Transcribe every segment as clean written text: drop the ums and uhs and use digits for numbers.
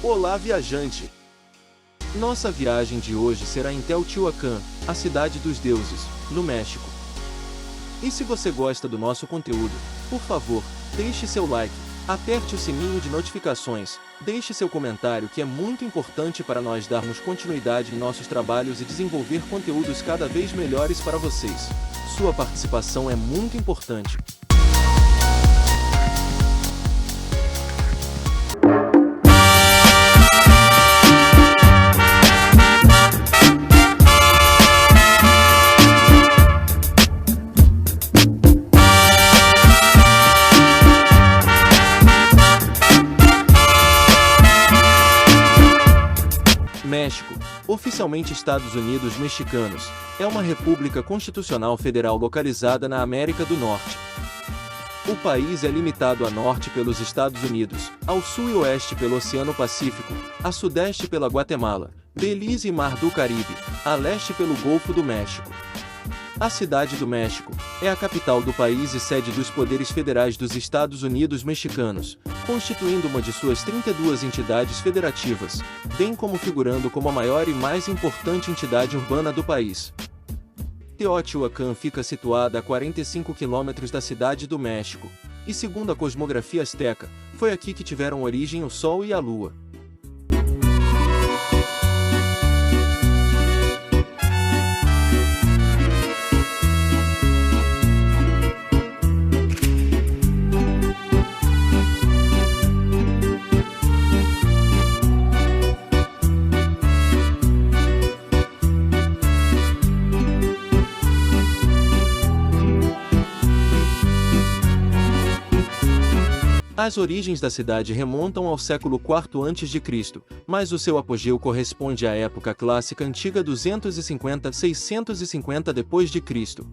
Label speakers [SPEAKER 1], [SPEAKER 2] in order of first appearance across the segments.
[SPEAKER 1] Olá, viajante! Nossa viagem de hoje será em Teotihuacan, a cidade dos deuses, no México. E se você gosta do nosso conteúdo, por favor, deixe seu like, aperte o sininho de notificações, deixe seu comentário que é muito importante para nós darmos continuidade em nossos trabalhos e desenvolver conteúdos cada vez melhores para vocês. Sua participação é muito importante. México, oficialmente Estados Unidos Mexicanos, é uma república constitucional federal localizada na América do Norte. O país é limitado a norte pelos Estados Unidos, ao sul e oeste pelo Oceano Pacífico, a sudeste pela Guatemala, Belize e Mar do Caribe, a leste pelo Golfo do México. A Cidade do México é a capital do país e sede dos poderes federais dos Estados Unidos Mexicanos, constituindo uma de suas 32 entidades federativas, bem como figurando como a maior e mais importante entidade urbana do país. Teotihuacan fica situada a 45 quilômetros da Cidade do México, e segundo a cosmografia asteca, foi aqui que tiveram origem o Sol e a Lua. As origens da cidade remontam ao século IV a.C., mas o seu apogeu corresponde à época clássica antiga 250-650 d.C.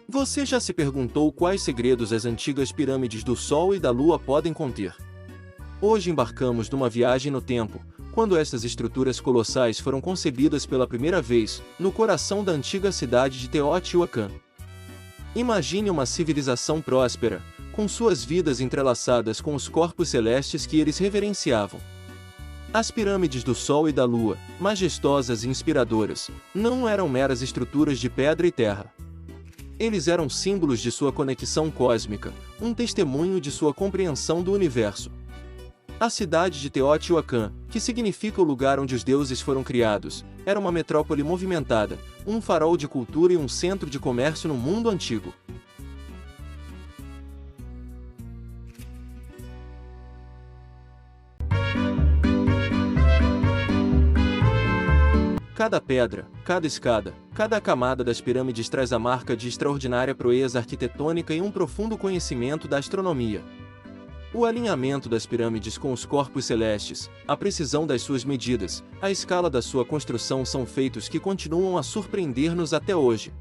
[SPEAKER 1] Você já se perguntou quais segredos as antigas pirâmides do Sol e da Lua podem conter? Hoje embarcamos numa viagem no tempo, quando estas estruturas colossais foram concebidas pela primeira vez, no coração da antiga cidade de Teotihuacan. Imagine uma civilização próspera, com suas vidas entrelaçadas com os corpos celestes que eles reverenciavam. As pirâmides do Sol e da Lua, majestosas e inspiradoras, não eram meras estruturas de pedra e terra. Eles eram símbolos de sua conexão cósmica, um testemunho de sua compreensão do universo. A cidade de Teotihuacan, que significa o lugar onde os deuses foram criados, era uma metrópole movimentada, um farol de cultura e um centro de comércio no mundo antigo. Cada pedra, cada escada, cada camada das pirâmides traz a marca de extraordinária proeza arquitetônica e um profundo conhecimento da astronomia. O alinhamento das pirâmides com os corpos celestes, a precisão das suas medidas, a escala da sua construção são feitos que continuam a surpreender-nos até hoje.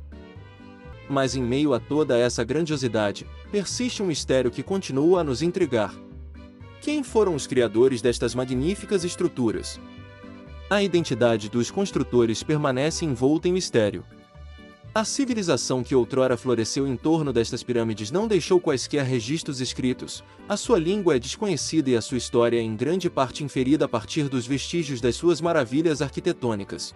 [SPEAKER 1] Mas em meio a toda essa grandiosidade, persiste um mistério que continua a nos intrigar. Quem foram os criadores destas magníficas estruturas? A identidade dos construtores permanece envolta em mistério. A civilização que outrora floresceu em torno destas pirâmides não deixou quaisquer registros escritos, a sua língua é desconhecida e a sua história é em grande parte inferida a partir dos vestígios das suas maravilhas arquitetônicas.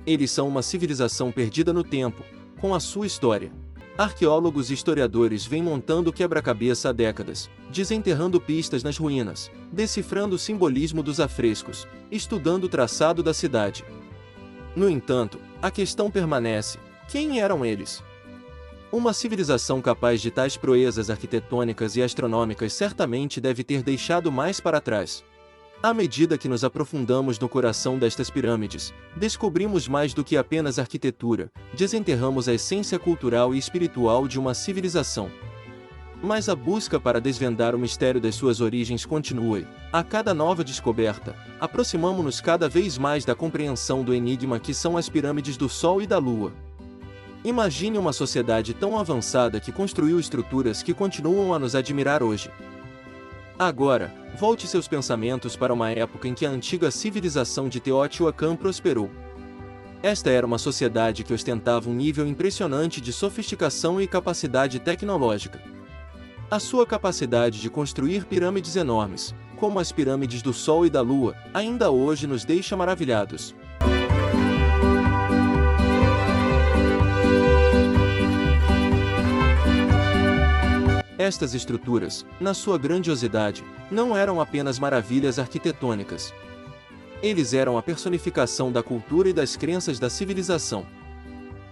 [SPEAKER 1] Eles são uma civilização perdida no tempo, com a sua história. Arqueólogos e historiadores vêm montando quebra-cabeça há décadas, desenterrando pistas nas ruínas, decifrando o simbolismo dos afrescos, estudando o traçado da cidade. No entanto, a questão permanece: quem eram eles? Uma civilização capaz de tais proezas arquitetônicas e astronômicas certamente deve ter deixado mais para trás. À medida que nos aprofundamos no coração destas pirâmides, descobrimos mais do que apenas arquitetura, desenterramos a essência cultural e espiritual de uma civilização. Mas a busca para desvendar o mistério das suas origens continua e, a cada nova descoberta, aproximamo-nos cada vez mais da compreensão do enigma que são as pirâmides do Sol e da Lua. Imagine uma sociedade tão avançada que construiu estruturas que continuam a nos admirar hoje. Agora, volte seus pensamentos para uma época em que a antiga civilização de Teotihuacan prosperou. Esta era uma sociedade que ostentava um nível impressionante de sofisticação e capacidade tecnológica. A sua capacidade de construir pirâmides enormes, como as pirâmides do Sol e da Lua, ainda hoje nos deixa maravilhados. Estas estruturas, na sua grandiosidade, não eram apenas maravilhas arquitetônicas. Eles eram a personificação da cultura e das crenças da civilização.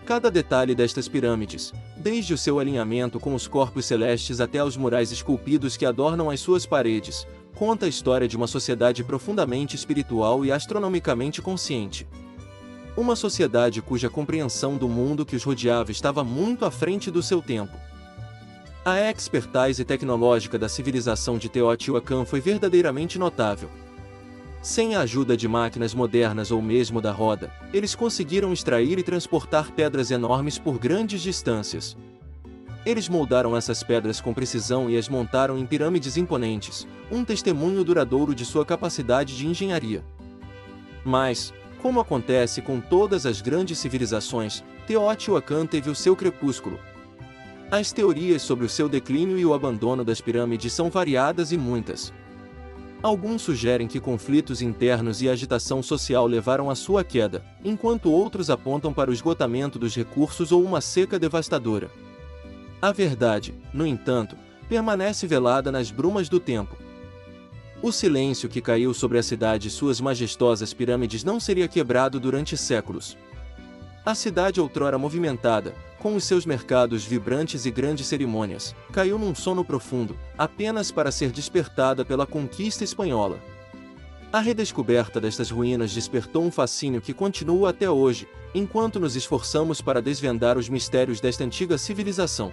[SPEAKER 1] Cada detalhe destas pirâmides, desde o seu alinhamento com os corpos celestes até aos murais esculpidos que adornam as suas paredes, conta a história de uma sociedade profundamente espiritual e astronomicamente consciente. Uma sociedade cuja compreensão do mundo que os rodeava estava muito à frente do seu tempo. A expertise tecnológica da civilização de Teotihuacan foi verdadeiramente notável. Sem a ajuda de máquinas modernas ou mesmo da roda, eles conseguiram extrair e transportar pedras enormes por grandes distâncias. Eles moldaram essas pedras com precisão e as montaram em pirâmides imponentes, um testemunho duradouro de sua capacidade de engenharia. Mas, como acontece com todas as grandes civilizações, Teotihuacan teve o seu crepúsculo. As teorias sobre o seu declínio e o abandono das pirâmides são variadas e muitas. Alguns sugerem que conflitos internos e agitação social levaram à sua queda, enquanto outros apontam para o esgotamento dos recursos ou uma seca devastadora. A verdade, no entanto, permanece velada nas brumas do tempo. O silêncio que caiu sobre a cidade e suas majestosas pirâmides não seria quebrado durante séculos. A cidade outrora movimentada, com os seus mercados vibrantes e grandes cerimônias, caiu num sono profundo, apenas para ser despertada pela conquista espanhola. A redescoberta destas ruínas despertou um fascínio que continua até hoje, enquanto nos esforçamos para desvendar os mistérios desta antiga civilização.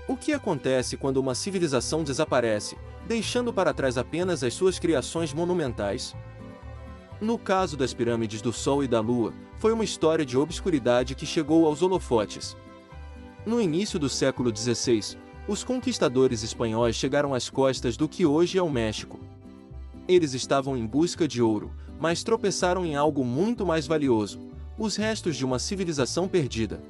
[SPEAKER 1] O que acontece quando uma civilização desaparece, deixando para trás apenas as suas criações monumentais? No caso das pirâmides do Sol e da Lua, foi uma história de obscuridade que chegou aos holofotes. No início do século XVI, os conquistadores espanhóis chegaram às costas do que hoje é o México. Eles estavam em busca de ouro, mas tropeçaram em algo muito mais valioso: os restos de uma civilização perdida.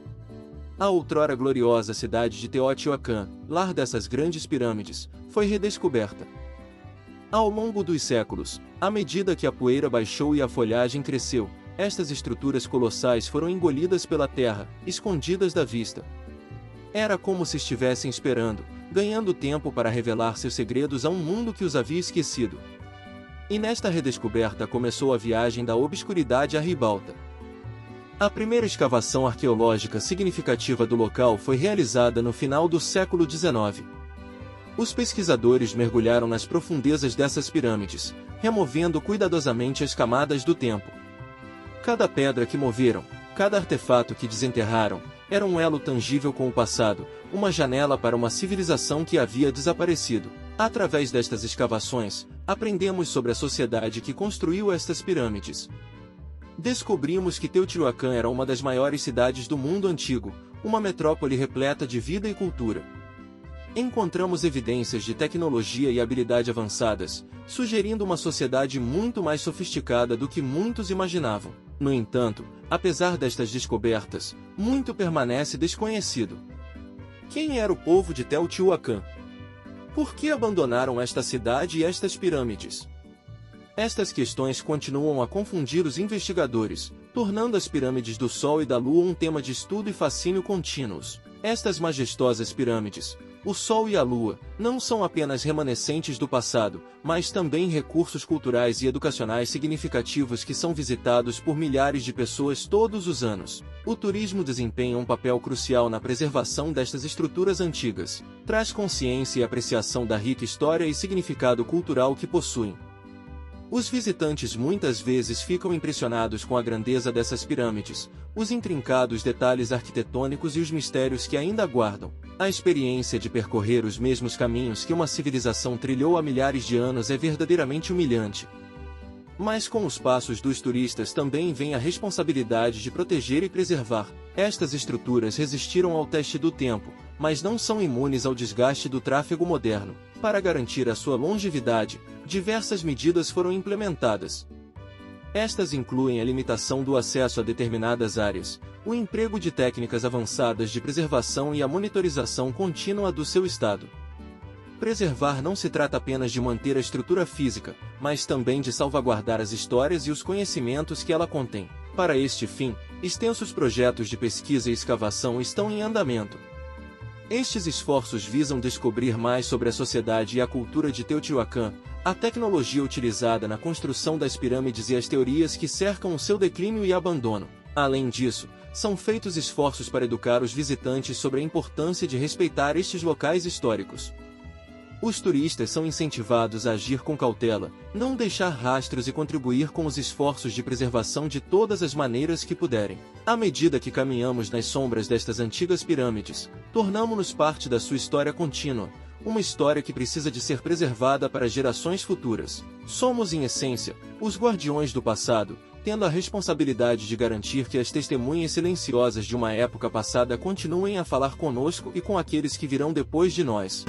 [SPEAKER 1] A outrora gloriosa cidade de Teotihuacan, lar dessas grandes pirâmides, foi redescoberta. Ao longo dos séculos, à medida que a poeira baixou e a folhagem cresceu, estas estruturas colossais foram engolidas pela terra, escondidas da vista. Era como se estivessem esperando, ganhando tempo para revelar seus segredos a um mundo que os havia esquecido. E nesta redescoberta começou a viagem da obscuridade à ribalta. A primeira escavação arqueológica significativa do local foi realizada no final do século XIX. Os pesquisadores mergulharam nas profundezas dessas pirâmides, removendo cuidadosamente as camadas do tempo. Cada pedra que moveram, cada artefato que desenterraram, era um elo tangível com o passado, uma janela para uma civilização que havia desaparecido. Através destas escavações, aprendemos sobre a sociedade que construiu estas pirâmides. Descobrimos que Teotihuacan era uma das maiores cidades do mundo antigo, uma metrópole repleta de vida e cultura. Encontramos evidências de tecnologia e habilidade avançadas, sugerindo uma sociedade muito mais sofisticada do que muitos imaginavam. No entanto, apesar destas descobertas, muito permanece desconhecido. Quem era o povo de Teotihuacan? Por que abandonaram esta cidade e estas pirâmides? Estas questões continuam a confundir os investigadores, tornando as pirâmides do Sol e da Lua um tema de estudo e fascínio contínuos. Estas majestosas pirâmides, o Sol e a Lua, não são apenas remanescentes do passado, mas também recursos culturais e educacionais significativos que são visitados por milhares de pessoas todos os anos. O turismo desempenha um papel crucial na preservação destas estruturas antigas, traz consciência e apreciação da rica história e significado cultural que possuem. Os visitantes muitas vezes ficam impressionados com a grandeza dessas pirâmides, os intrincados detalhes arquitetônicos e os mistérios que ainda guardam. A experiência de percorrer os mesmos caminhos que uma civilização trilhou há milhares de anos é verdadeiramente humilhante. Mas com os passos dos turistas também vem a responsabilidade de proteger e preservar. Estas estruturas resistiram ao teste do tempo, mas não são imunes ao desgaste do tráfego moderno. Para garantir a sua longevidade, diversas medidas foram implementadas. Estas incluem a limitação do acesso a determinadas áreas, o emprego de técnicas avançadas de preservação e a monitorização contínua do seu estado. Preservar não se trata apenas de manter a estrutura física, mas também de salvaguardar as histórias e os conhecimentos que ela contém. Para este fim, extensos projetos de pesquisa e escavação estão em andamento. Estes esforços visam descobrir mais sobre a sociedade e a cultura de Teotihuacan, a tecnologia utilizada na construção das pirâmides e as teorias que cercam o seu declínio e abandono. Além disso, são feitos esforços para educar os visitantes sobre a importância de respeitar estes locais históricos. Os turistas são incentivados a agir com cautela, não deixar rastros e contribuir com os esforços de preservação de todas as maneiras que puderem. À medida que caminhamos nas sombras destas antigas pirâmides, tornamo-nos parte da sua história contínua, uma história que precisa de ser preservada para gerações futuras. Somos, em essência, os guardiões do passado, tendo a responsabilidade de garantir que as testemunhas silenciosas de uma época passada continuem a falar conosco e com aqueles que virão depois de nós.